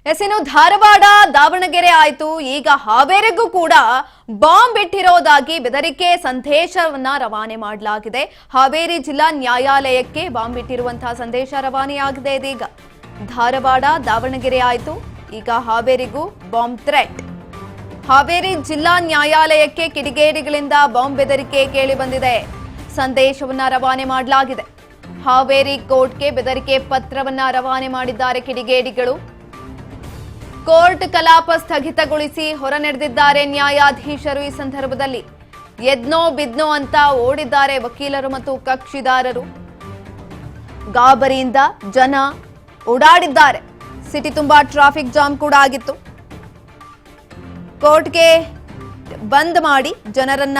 ಇನ್ನು ಧಾರವಾಡ ದಾವಣಗೆರೆ ಆಯ್ತು, ಈಗ ಹಾವೇರಿಗೂ ಕೂಡ ಬಾಂಬ್ ಇಟ್ಟಿರೋದಾಗಿ ಬೆದರಿಕೆ ಸಂದೇಶವನ್ನ ರವಾನೆ ಮಾಡಲಾಗಿದೆ. ಹಾವೇರಿ ಜಿಲ್ಲಾ ನ್ಯಾಯಾಲಯಕ್ಕೆ ಬಾಂಬ್ ಇಟ್ಟಿರುವಂತಹ ಸಂದೇಶ ರವಾನೆಯಾಗಿದೆ. ಇದೀಗ ಧಾರವಾಡ ದಾವಣಗೆರೆ ಆಯ್ತು, ಈಗ ಹಾವೇರಿಗೂ ಬಾಂಬ್ ಥ್ರೆಟ್. ಹಾವೇರಿ ಜಿಲ್ಲಾ ನ್ಯಾಯಾಲಯಕ್ಕೆ ಕಿಡಿಗೇಡಿಗಳಿಂದ ಬಾಂಬ್ ಬೆದರಿಕೆ ಕೇಳಿ ಬಂದಿದೆ. ಸಂದೇಶವನ್ನ ರವಾನೆ ಮಾಡಲಾಗಿದೆ. ಹಾವೇರಿ ಕೋರ್ಟ್ಗೆ ಬೆದರಿಕೆ ಪತ್ರವನ್ನ ರವಾನೆ ಮಾಡಿದ್ದಾರೆ ಕಿಡಿಗೇಡಿಗಳು. ಕೋರ್ಟ್ ಕಲಾಪ ಸ್ಥಗಿತಗೊಳಿಸಿ ಹೊರ ನಡೆದಿದ್ದಾರೆ ನ್ಯಾಯಾಧೀಶರು. ಈ ಸಂದರ್ಭದಲ್ಲಿ ಎದ್ನೋ ಬಿದ್ನೋ ಅಂತ ಓಡಿದ್ದಾರೆ ವಕೀಲರು ಮತ್ತು ಕಕ್ಷಿದಾರರು. ಗಾಬರಿಯಿಂದ ಜನ ಓಡಾಡಿದ್ದಾರೆ. ಸಿಟಿ ತುಂಬಾ ಟ್ರಾಫಿಕ್ ಜಾಮ್ ಕೂಡ ಆಗಿತ್ತು. ಕೋರ್ಟ್ಗೆ ಬಂದ್ ಮಾಡಿ ಜನರನ್ನ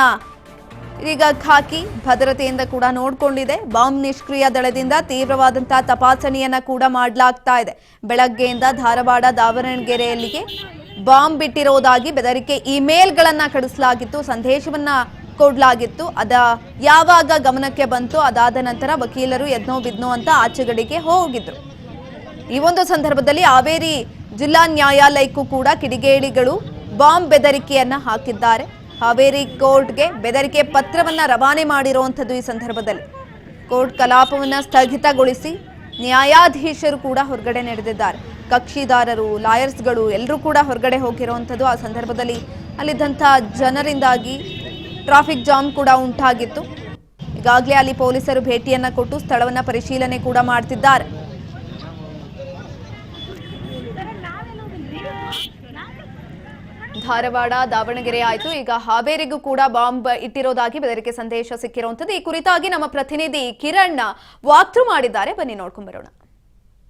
ಈಗ ಖಾಕಿ ಭದ್ರತೆಯಿಂದ ಕೂಡ ನೋಡಿಕೊಂಡಿದೆ. ಬಾಂಬ್ ನಿಷ್ಕ್ರಿಯ ದಳದಿಂದ ತೀವ್ರವಾದಂತಹ ತಪಾಸಣೆಯನ್ನ ಕೂಡ ಮಾಡಲಾಗ್ತಾ ಇದೆ. ಬೆಳಗ್ಗೆಯಿಂದ ಧಾರವಾಡ ದಾವಣಗೆರೆಯಲ್ಲಿಗೆ ಬಾಂಬ್ ಬಿಟ್ಟಿರೋದಾಗಿ ಬೆದರಿಕೆ ಇಮೇಲ್ಗಳನ್ನ ಕಳಿಸಲಾಗಿತ್ತು, ಸಂದೇಶವನ್ನ ಕೊಡಲಾಗಿತ್ತು. ಅದ ಯಾವಾಗ ಗಮನಕ್ಕೆ ಬಂತು ಅದಾದ ನಂತರ ವಕೀಲರು ಎದ್ನೋ ಬಿದ್ನೋ ಅಂತ ಆಚೆಗಡೆಗೆ ಹೋಗಿದ್ರು. ಈ ಒಂದು ಸಂದರ್ಭದಲ್ಲಿ ಹಾವೇರಿ ಜಿಲ್ಲಾ ನ್ಯಾಯಾಲಯಕ್ಕೂ ಕೂಡ ಕಿಡಿಗೇಡಿಗಳು ಬಾಂಬ್ ಬೆದರಿಕೆಯನ್ನ ಹಾಕಿದ್ದಾರೆ. ಹಾವೇರಿ ಕೋರ್ಟ್ಗೆ ಬೆದರಿಕೆ ಪತ್ರವನ್ನ ರವಾನೆ ಮಾಡಿರುವಂಥದ್ದು. ಈ ಸಂದರ್ಭದಲ್ಲಿ ಕೋರ್ಟ್ ಕಲಾಪವನ್ನ ಸ್ಥಗಿತಗೊಳಿಸಿ ನ್ಯಾಯಾಧೀಶರು ಕೂಡ ಹೊರಗಡೆ ನಡೆದಿದ್ದಾರೆ. ಕಕ್ಷಿದಾರರು, ಲಾಯರ್ಸ್ಗಳು ಎಲ್ಲರೂ ಕೂಡ ಹೊರಗಡೆ ಹೋಗಿರುವಂಥದ್ದು. ಆ ಸಂದರ್ಭದಲ್ಲಿ ಅಲ್ಲಿದ್ದಂಥ ಜನರಿಂದಾಗಿ ಟ್ರಾಫಿಕ್ ಜಾಮ್ ಕೂಡ ಉಂಟಾಗಿತ್ತು. ಈಗಾಗಲೇ ಅಲ್ಲಿ ಪೊಲೀಸರು ಭೇಟಿಯನ್ನ ಕೊಟ್ಟು ಸ್ಥಳವನ್ನ ಪರಿಶೀಲನೆ ಕೂಡ ಮಾಡ್ತಿದ್ದಾರೆ. ಧಾರವಾಡ ದಾವಣಗೆರೆ ಆಯ್ತು, ಈಗ ಹಾವೇರಿಗೂ ಕೂಡ ಬಾಂಬ್ ಇಟ್ಟಿರೋದಾಗಿ ಬೆದರಿಕೆ ಸಂದೇಶ ಸಿಕ್ಕಿರುವಂತದ್ದು. ಈ ಕುರಿತಾಗಿ ನಮ್ಮ ಪ್ರತಿನಿಧಿ ಕಿರಣ್ ವಾಕ್ಥ್ರೂ ಮಾಡಿದ್ದಾರೆ, ಬನ್ನಿ ನೋಡ್ಕೊಂಡ್ ಬರೋಣ.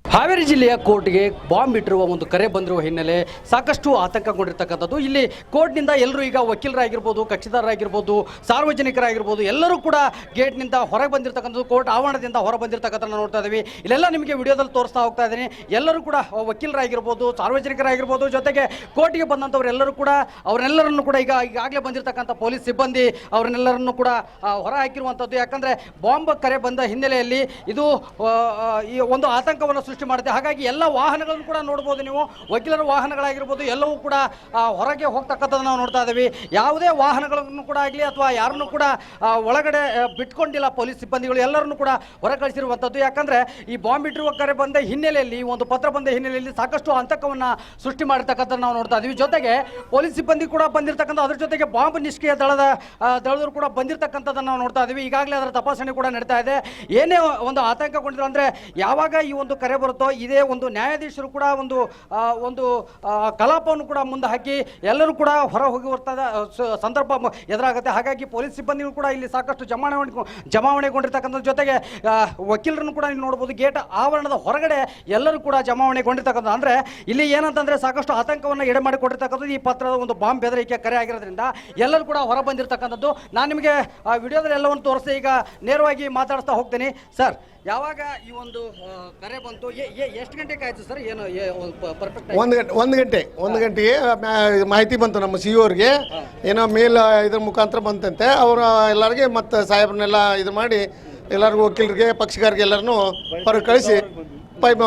ಹಾವೇರಿ ಜಿಲ್ಲೆಯ ಕೋರ್ಟ್ಗೆ ಬಾಂಬ್ ಇಟ್ಟಿರುವ ಒಂದು ಕರೆ ಬಂದಿರುವ ಹಿನ್ನೆಲೆ ಸಾಕಷ್ಟು ಆತಂಕಗೊಂಡಿರ್ತಕ್ಕಂಥದ್ದು. ಇಲ್ಲಿ ಕೋರ್ಟ್ನಿಂದ ಎಲ್ಲರೂ ಈಗ ವಕೀಲರಾಗಿರ್ಬೋದು, ಕಕ್ಷಿದಾರರಾಗಿರ್ಬೋದು, ಸಾರ್ವಜನಿಕರಾಗಿರ್ಬೋದು ಎಲ್ಲರೂ ಕೂಡ ಗೇಟ್ನಿಂದ ಹೊರಗೆ ಬಂದಿರತಕ್ಕಂಥದ್ದು, ಕೋರ್ಟ್ ಆವರಣದಿಂದ ಹೊರ ಬಂದಿರತಕ್ಕಂಥ ನೋಡ್ತಾ ಇದ್ದೀವಿ. ಇಲ್ಲೆಲ್ಲ ನಿಮಗೆ ವಿಡಿಯೋದಲ್ಲಿ ತೋರಿಸ್ತಾ ಹೋಗ್ತಾ ಇದ್ದೀನಿ. ಎಲ್ಲರೂ ಕೂಡ ವಕೀಲರಾಗಿರ್ಬೋದು, ಸಾರ್ವಜನಿಕರಾಗಿರ್ಬೋದು, ಜೊತೆಗೆ ಕೋರ್ಟ್ಗೆ ಬಂದಂಥವ್ರು ಎಲ್ಲರೂ ಕೂಡ ಅವರೆಲ್ಲರನ್ನು ಕೂಡ ಈಗಾಗಲೇ ಬಂದಿರತಕ್ಕಂಥ ಪೊಲೀಸ್ ಸಿಬ್ಬಂದಿ ಅವರನ್ನೆಲ್ಲರನ್ನು ಕೂಡ ಹೊರ ಹಾಕಿರುವಂಥದ್ದು. ಯಾಕಂದರೆ ಬಾಂಬ್ ಕರೆ ಬಂದ ಹಿನ್ನೆಲೆಯಲ್ಲಿ ಇದು ಈ ಒಂದು ಆತಂಕವನ್ನು ಸೃಷ್ಟಿ ಮಾಡುತ್ತೆ. ಹಾಗಾಗಿ ಎಲ್ಲ ವಾಹನಗಳನ್ನು ಕೂಡ ನೋಡ್ಬೋದು ನೀವು, ವಕೀಲರ ವಾಹನಗಳಾಗಿರ್ಬೋದು ಎಲ್ಲವೂ ಕೂಡ ಹೊರಗೆ ಹೋಗ್ತಕ್ಕಂಥದ್ದು ನಾವು ನೋಡ್ತಾ ಇದ್ದೀವಿ. ಯಾವುದೇ ವಾಹನಗಳನ್ನು ಕೂಡ ಆಗಲಿ ಅಥವಾ ಯಾರನ್ನು ಕೂಡ ಒಳಗಡೆ ಬಿಟ್ಕೊಂಡಿಲ್ಲ ಪೊಲೀಸ್ ಸಿಬ್ಬಂದಿಗಳು, ಎಲ್ಲರನ್ನು ಕೂಡ ಹೊರ ಕಳಿಸಿರುವಂಥದ್ದು. ಯಾಕಂದರೆ ಈ ಬಾಂಬ್ ಇಟ್ಟಿರುವ ಕರೆ ಬಂದ ಹಿನ್ನೆಲೆಯಲ್ಲಿ, ಒಂದು ಪತ್ರ ಬಂದ ಹಿನ್ನೆಲೆಯಲ್ಲಿ ಸಾಕಷ್ಟು ಆತಂಕವನ್ನು ಸೃಷ್ಟಿ ಮಾಡಿರ್ತಕ್ಕಂಥದ್ದು ನಾವು ನೋಡ್ತಾ ಇದ್ದೀವಿ. ಜೊತೆಗೆ ಪೊಲೀಸ್ ಸಿಬ್ಬಂದಿ ಕೂಡ ಬಂದಿರತಕ್ಕಂಥ, ಅದ್ರ ಜೊತೆಗೆ ಬಾಂಬ್ ನಿಷ್ಕ್ರಿಯ ದಳದವರು ಕೂಡ ಬಂದಿರತಕ್ಕಂಥದ್ದನ್ನು ನಾವು ನೋಡ್ತಾ ಇದ್ದೀವಿ. ಈಗಾಗಲೇ ಅದರ ತಪಾಸಣೆ ಕೂಡ ನಡೀತಾ ಇದೆ. ಏನೇ ಒಂದು ಆತಂಕಗೊಂಡಿದ್ರು ಅಂದರೆ ಯಾವಾಗ ಈ ಒಂದು ಕರೆ ಬರುತ್ತೋ ಇದೇ ಒಂದು ನ್ಯಾಯಾಧೀಶರು ಕೂಡ ಒಂದು ಕಲಾಪವನ್ನು ಕೂಡ ಮುಂದೆ ಹಾಕಿ ಎಲ್ಲರೂ ಕೂಡ ಹೊರ ಹೋಗಿ ಬರ್ತದ ಸಂದರ್ಭ ಎದುರಾಗುತ್ತೆ. ಹಾಗಾಗಿ ಪೊಲೀಸ್ ಸಿಬ್ಬಂದಿಗಳು ಕೂಡ ಇಲ್ಲಿ ಸಾಕಷ್ಟು ಜಮಾವಣೆಗೊಂಡಿರ್ತಕ್ಕಂಥ, ಜೊತೆಗೆ ವಕೀಲರನ್ನು ಕೂಡ ಇಲ್ಲಿ ನೋಡ್ಬೋದು. ಗೇಟ್ ಆವರಣದ ಹೊರಗಡೆ ಎಲ್ಲರೂ ಕೂಡ ಜಮಾವಣೆಗೊಂಡಿರ್ತಕ್ಕಂಥ. ಅಂದರೆ ಇಲ್ಲಿ ಏನಂತಂದರೆ ಸಾಕಷ್ಟು ಆತಂಕವನ್ನು ಎಡೆ ಮಾಡಿಕೊಟ್ಟಿರ್ತಕ್ಕಂಥದ್ದು ಈ ಪತ್ರದ ಒಂದು ಬಾಂಬ್ ಬೆದರಿಕೆ ಕರೆ ಆಗಿರೋದ್ರಿಂದ ಎಲ್ಲರೂ ಕೂಡ ಹೊರ ಬಂದಿರತಕ್ಕಂಥದ್ದು. ನಾನು ನಿಮಗೆ ವಿಡಿಯೋದಲ್ಲಿ ಎಲ್ಲವನ್ನು ತೋರಿಸಿ ಈಗ ನೇರವಾಗಿ ಮಾತಾಡ್ತಾ ಹೋಗ್ತೀನಿ. ಸರ್, ಯಾವಾಗ ಈ ಒಂದು ಕರೆ ಬಂತು, ಎಷ್ಟು ಗಂಟೆಗೆ ಆಯ್ತು ಸರ್? ಏನು ಪರ್ಫೆಕ್ಟ್? ಒಂದು ಗಂಟೆಗೆ ಮಾಹಿತಿ ಬಂತು ನಮ್ಮ ಸಿ ಅವ್ರಿಗೆ. ಏನೋ ಮೇಲ್ ಇದ್ರ ಮುಖಾಂತರ ಬಂತಂತೆ. ಅವರು ಎಲ್ಲರಿಗೆ ಮತ್ತು ಸಾಹೇಬ್ರನ್ನೆಲ್ಲ ಇದು ಮಾಡಿ ಎಲ್ಲರಿಗೂ ವಕೀಲರಿಗೆ ಪಕ್ಷಗಾರಿಗೆ ಎಲ್ಲರನ್ನೂ ಹೊರಗೆ ಕಳಿಸಿ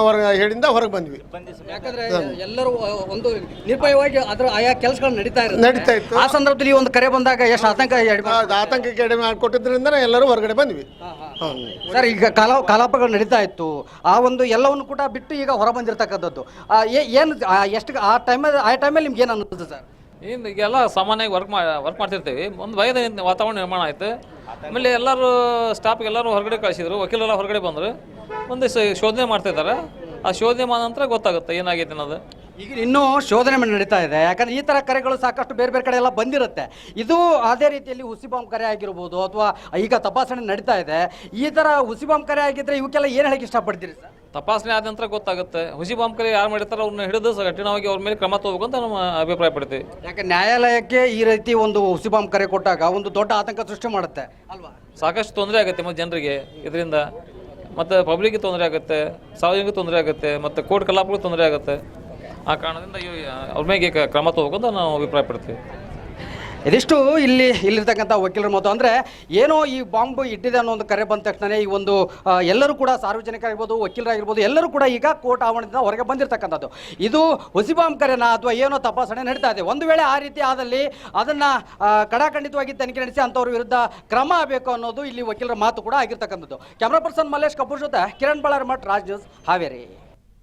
ಹೊರಗೆ ಹೇಳಿಂದ ಹೊರಗೆ ಬಂದ್ವಿ. ಯಾಕಂದ್ರೆ ಎಲ್ಲರೂ ಒಂದು ನಿರ್ಭಯವಾಗಿ ಅದರ ಆಯಾ ಕೆಲಸಗಳು ನಡೀತಾ ಇತ್ತು. ಆ ಸಂದರ್ಭದಲ್ಲಿ ಒಂದು ಕರೆ ಬಂದಾಗ ಎಷ್ಟು ಆತಂಕ ಕಡಿಮೆ ಮಾಡಿಕೊಟ್ಟಿದ್ರಿಂದ ಎಲ್ಲರೂ ಹೊರಗಡೆ ಬಂದ್ವಿ. ಸರ್, ಈಗ ಕಲಾಪಗಳು ನಡೀತಾ ಇತ್ತು, ಆ ಒಂದು ಎಲ್ಲವನ್ನು ಕೂಡ ಬಿಟ್ಟು ಈಗ ಹೊರ ಬಂದಿರತಕ್ಕಂಥದ್ದು ಏನು ಎಷ್ಟು ಆ ಟೈಮಲ್ಲಿ ನಿಮ್ಗೆ ಏನು ಅನ್ನಿಸುತ್ತೆ ಸರ್? ಏನು ಈಗೆಲ್ಲ ಸಾಮಾನ್ಯವಾಗಿ ವರ್ಕ್ ಮಾಡ್ತಿರ್ತೀವಿ. ಒಂದು ಭಯದ ವಾತಾವರಣ ನಿರ್ಮಾಣ ಆಯಿತು. ಆಮೇಲೆ ಎಲ್ಲರೂ ಸ್ಟಾಫ್ಗೆ ಎಲ್ಲರೂ ಹೊರಗಡೆ ಕಳಿಸಿದ್ರು, ವಕೀಲರೆಲ್ಲ ಹೊರಗಡೆ ಬಂದರು. ಒಂದು ಶೋಧನೆ ಮಾಡ್ತಿದ್ದಾರೆ. ಆ ಶೋಧನೆ ಮಾಡಿದ ನಂತರ ಗೊತ್ತಾಗುತ್ತೆ ಏನಾಗೈತೆ ಅನ್ನೋದು. ಈಗ ಇನ್ನೂ ಶೋಧನೆ ನಡೀತಾ ಇದೆ. ಯಾಕಂದರೆ ಈ ಥರ ಕರೆಗಳು ಸಾಕಷ್ಟು ಬೇರೆ ಬೇರೆ ಕಡೆ ಎಲ್ಲ ಬಂದಿರುತ್ತೆ. ಇದು ಅದೇ ರೀತಿಯಲ್ಲಿ ಹುಸಿ ಬಾಂಬ್ ಕರೆ ಆಗಿರ್ಬೋದು ಅಥವಾ ಈಗ ತಪಾಸಣೆ ನಡೀತಾ ಇದೆ. ಈ ಥರ ಹುಸಿ ಬಾಂಬ್ ಕರೆ ಆಗಿದ್ದರೆ ಇವಕ್ಕೆಲ್ಲ ಏನು ಹೇಳಕ್ಕೆ ಇಷ್ಟಪಡ್ತೀರಿ ಸರ್? ತಪಾಸಣೆ ಆದ ನಂತರ ಗೊತ್ತಾಗುತ್ತೆ. ಹುಸಿ ಬಾಂಬ್ ಕರೆ ಯಾರು ಮಾಡಿರ್ತಾರೆ ಅವ್ರನ್ನ ಹಿಡಿದು ಕಠಿಣವಾಗಿ ಅವ್ರ ಮೇಲೆ ಕ್ರಮ ತಗೋಬೇಕು ಅಂತ ನಮ್ಮ ಅಭಿಪ್ರಾಯ ಪಡ್ತೀವಿ. ಯಾಕೆ ನ್ಯಾಯಾಲಯಕ್ಕೆ ಈ ರೀತಿ ಒಂದು ಹುಸಿ ಬಾಂಬ್ ಕರೆ ಕೊಟ್ಟಾಗ ಒಂದು ದೊಡ್ಡ ಆತಂಕ ಸೃಷ್ಟಿ ಮಾಡುತ್ತೆ ಅಲ್ವಾ? ಸಾಕಷ್ಟು ತೊಂದರೆ ಆಗುತ್ತೆ ಮತ್ತು ಜನರಿಗೆ ಇದರಿಂದ, ಮತ್ತು ಪಬ್ಲಿಕ್ಗೆ ತೊಂದರೆ ಆಗುತ್ತೆ, ಸಾರ್ವಜನಿಕ ತೊಂದರೆ ಆಗುತ್ತೆ, ಮತ್ತು ಕೋರ್ಟ್ ಕಲಾಪಗಳು ತೊಂದರೆ ಆಗುತ್ತೆ. ಆ ಕಾರಣದಿಂದ ಅವ್ರ ಮೇಲೆ ಕ್ರಮ ತಗೋಬೇಕು ಅಂತ ನಾವು ಅಭಿಪ್ರಾಯ ಪಡ್ತೀವಿ. ಇದಿಷ್ಟು ಇಲ್ಲಿರ್ತಕ್ಕಂಥ ವಕೀಲರ ಮಾತು. ಅಂದರೆ ಏನೋ ಈ ಬಾಂಬ್ ಇಟ್ಟಿದೆ ಅನ್ನೋ ಒಂದು ಕರೆ ಬಂದ ತಕ್ಷಣ ಈ ಒಂದು ಎಲ್ಲರೂ ಕೂಡ ಸಾರ್ವಜನಿಕರಾಗಿರ್ಬೋದು, ವಕೀಲರಾಗಿರ್ಬೋದು, ಎಲ್ಲರೂ ಕೂಡ ಈಗ ಕೋರ್ಟ್ ಆವರಣದಿಂದ ಹೊರಗೆ ಬಂದಿರತಕ್ಕಂಥದ್ದು. ಇದು ಹುಸಿ ಬಾಂಬ್ ಕರೆನಾ ಅಥವಾ ಏನೋ ತಪಾಸಣೆ ನಡೀತಾ ಇದೆ. ಒಂದು ವೇಳೆ ಆ ರೀತಿ ಆದಲ್ಲಿ ಅದನ್ನು ಕಡಾಖಂಡಿತವಾಗಿ ತನಿಖೆ ನಡೆಸಿ ಅಂಥವ್ರ ವಿರುದ್ಧ ಕ್ರಮ ಆಗಬೇಕು ಅನ್ನೋದು ಇಲ್ಲಿ ವಕೀಲರ ಮಾತು ಕೂಡ ಆಗಿರ್ತಕ್ಕಂಥದ್ದು. ಕ್ಯಾಮ್ರಾ ಪರ್ಸನ್ ಮಲ್ಲೇಶ್ ಕಪೂರ್ ಜೊತೆ ಕಿರಣ್ ಬಳ್ಳಾರಿ ಮಠ್, ರಾಜ್ ನ್ಯೂಸ್, ಹಾವೇರಿ.